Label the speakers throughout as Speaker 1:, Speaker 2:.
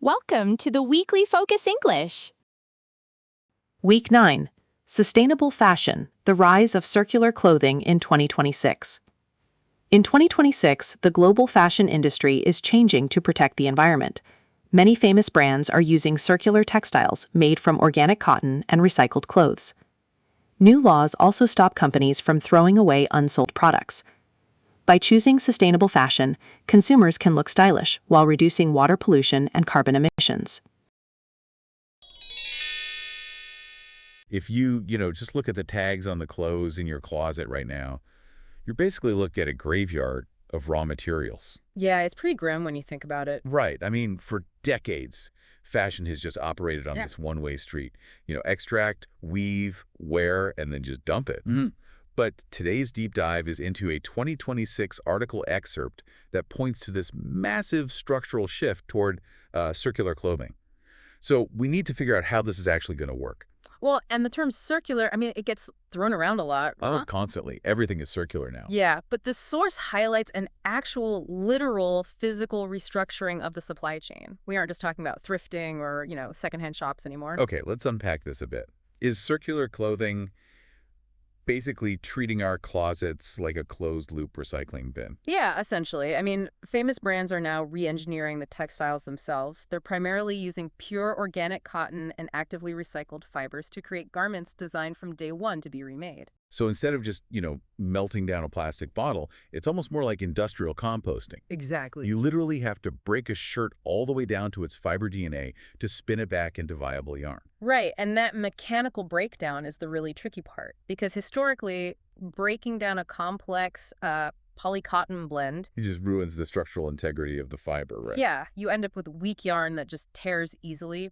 Speaker 1: Welcome to the Weekly Focus English.
Speaker 2: Week 9. Sustainable Fashion, the Rise of Circular Clothing in 2026. In 2026, the global fashion industry is changing to protect the environment. Many famous brands are using circular textiles made from organic cotton and recycled clothes. New laws also stop companies from throwing away unsold products. By choosing sustainable fashion, consumers can look stylish while reducing water pollution and carbon emissions.
Speaker 3: If you just look at the tags on the clothes in your closet right now, you're basically looking at a graveyard of raw materials.
Speaker 4: Yeah, it's pretty grim when you think about it.
Speaker 3: Right. I mean, for decades, fashion has just operated on this one-way street. Extract, weave, wear, and then just dump it.
Speaker 4: Mm-hmm.
Speaker 3: But today's deep dive is into a 2026 article excerpt that points to this massive structural shift toward circular clothing. So we need to figure out how this is actually going to work.
Speaker 4: Well, and the term circular, it gets thrown around a lot.
Speaker 3: Oh, constantly. Everything is circular now.
Speaker 4: Yeah, but the source highlights an actual, literal, physical restructuring of the supply chain. We aren't just talking about thrifting or, secondhand shops anymore.
Speaker 3: Okay, let's unpack this a bit. Is circular clothing basically treating our closets like a closed-loop recycling bin?
Speaker 4: Yeah, essentially. Famous brands are now re-engineering the textiles themselves. They're primarily using pure organic cotton and actively recycled fibers to create garments designed from day one to be remade.
Speaker 3: So instead of just, melting down a plastic bottle, it's almost more like industrial composting.
Speaker 5: Exactly.
Speaker 3: You literally have to break a shirt all the way down to its fiber DNA to spin it back into viable yarn.
Speaker 4: Right, and that mechanical breakdown is the really tricky part, because historically, breaking down a complex polycotton blend...
Speaker 3: It just ruins the structural integrity of the fiber, right?
Speaker 4: Yeah, you end up with weak yarn that just tears easily.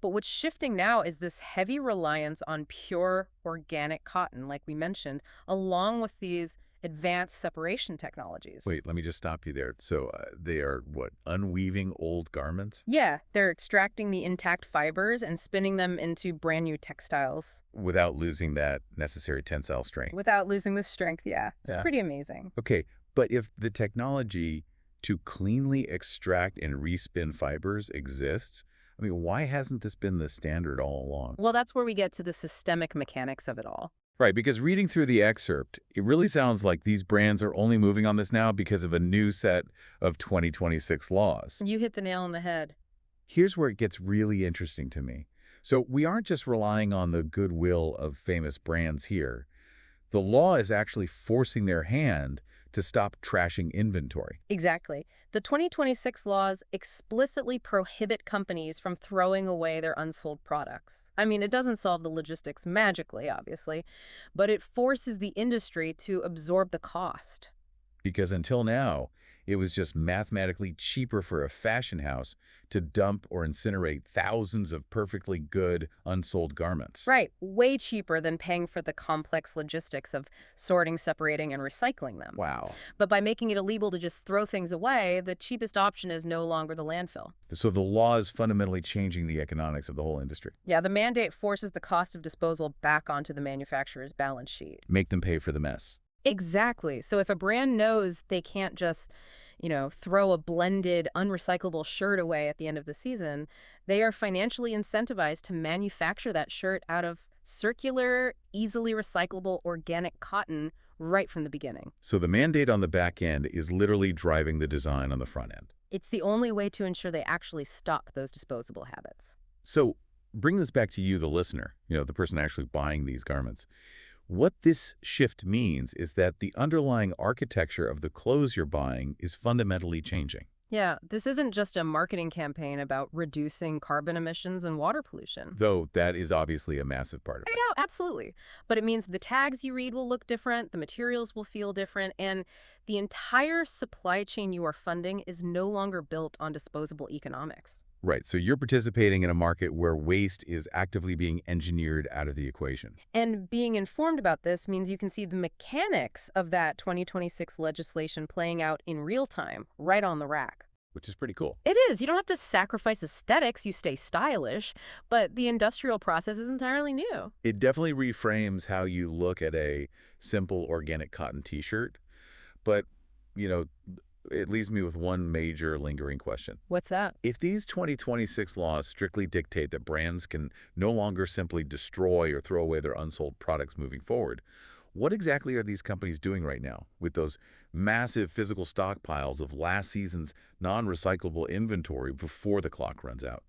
Speaker 4: But what's shifting now is this heavy reliance on pure organic cotton, like we mentioned, along with these advanced separation technologies.
Speaker 3: Wait, let me just stop you there. So they are, unweaving old garments?
Speaker 4: Yeah, they're extracting the intact fibers and spinning them into brand new textiles.
Speaker 3: Without losing that necessary tensile strength?
Speaker 4: Without losing the strength, yeah. It's pretty amazing.
Speaker 3: Okay, but if the technology to cleanly extract and respin fibers exists, why hasn't this been the standard all along?
Speaker 4: Well, that's where we get to the systemic mechanics of it all.
Speaker 3: Right, because reading through the excerpt, it really sounds like these brands are only moving on this now because of a new set of 2026 laws.
Speaker 4: You hit the nail on the head.
Speaker 3: Here's where it gets really interesting to me. So we aren't just relying on the goodwill of famous brands here. The law is actually forcing their hand to stop trashing inventory.
Speaker 4: Exactly. The 2026 laws explicitly prohibit companies from throwing away their unsold products. It doesn't solve the logistics magically, obviously, but it forces the industry to absorb the cost.
Speaker 3: Because until now, it was just mathematically cheaper for a fashion house to dump or incinerate thousands of perfectly good, unsold garments.
Speaker 4: Right, way cheaper than paying for the complex logistics of sorting, separating, and recycling them.
Speaker 3: Wow.
Speaker 4: But by making it illegal to just throw things away, the cheapest option is no longer the landfill.
Speaker 3: So the law is fundamentally changing the economics of the whole industry.
Speaker 4: Yeah, the mandate forces the cost of disposal back onto the manufacturer's balance sheet.
Speaker 3: Make them pay for the mess.
Speaker 4: Exactly. So if a brand knows they can't just, throw a blended, unrecyclable shirt away at the end of the season, they are financially incentivized to manufacture that shirt out of circular, easily recyclable organic cotton right from the beginning.
Speaker 3: So the mandate on the back end is literally driving the design on the front end.
Speaker 4: It's the only way to ensure they actually stop those disposable habits.
Speaker 3: So bring this back to you, the listener, the person actually buying these garments. What this shift means is that the underlying architecture of the clothes you're buying is fundamentally changing.
Speaker 4: Yeah, this isn't just a marketing campaign about reducing carbon emissions and water pollution.
Speaker 3: Though that is obviously a massive part of it.
Speaker 4: Yeah, absolutely. But it means the tags you read will look different, the materials will feel different, and the entire supply chain you are funding is no longer built on disposable economics.
Speaker 3: Right, so you're participating in a market where waste is actively being engineered out of the equation.
Speaker 4: And being informed about this means you can see the mechanics of that 2026 legislation playing out in real time, right on the rack.
Speaker 3: Which is pretty cool.
Speaker 4: It is. You don't have to sacrifice aesthetics, you stay stylish, but the industrial process is entirely new.
Speaker 3: It definitely reframes how you look at a simple organic cotton t-shirt, but, it leaves me with one major lingering question.
Speaker 4: What's that?
Speaker 3: If these 2026 laws strictly dictate that brands can no longer simply destroy or throw away their unsold products moving forward, what exactly are these companies doing right now with those massive physical stockpiles of last season's non-recyclable inventory before the clock runs out?